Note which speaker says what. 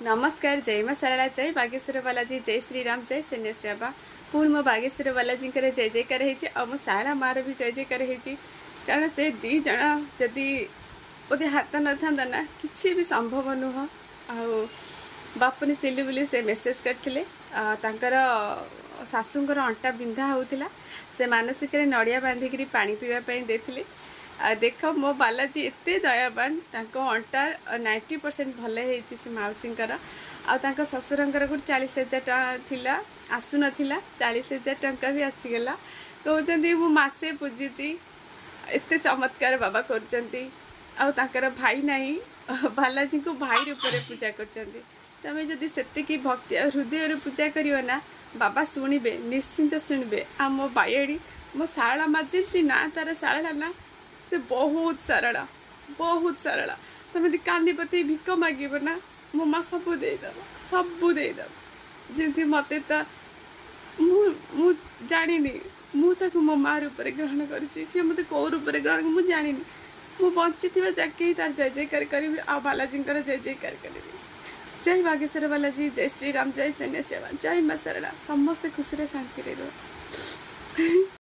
Speaker 1: नमस्कार जय माँ सरला जय बागेश्वर बालाजी जय श्री राम जय शून्य सेवा पुणी मो बागेश्वर बालाजी जय जयकार हो मो शाला मार भी जय जयकार हो कारण से दी जन जदि बोधे हाथ न था ना कि भी संभव नुह आ बापुनी सिलु बोली से मेसेज करते शाशुंर अंटा बिंधा होता से मानसिक नड़िया बांधिकी पानी पीवाई देते देख मो बालाजी एत दयावान अंटा 90% भल हो मौसींकर आ ससुरंकर गोटे 40,000 टका आसु नाला 40,000 टका भी आसीगला कहते मसे पूजिची एत चमत्कार बाबा कर भाई नहीं बालाजी को भाई रूप में पूजा कर जदि से भक्ति हृदय पूजा करना बाबा शुणे निश्चिंत शुणे आ मो बायड़ी मो सारला मार्जी ना तार सारला ना से बहुत सरला तुम कानी पते भिक मागिब ना मो माँ सबू देदेव जमी मत जानी मुझे मो माँ रूप में ग्रहण कर मत कौ रूप में ग्रहण मुझे जानी मु बंची जाके तार जय जयकार करी आ बालाजी जय जयकार करी जय बागेश्वर बालाजी जय श्री राम जय शून्य सेवा जय माँ सरला समस्ते खुशी शांति रहो।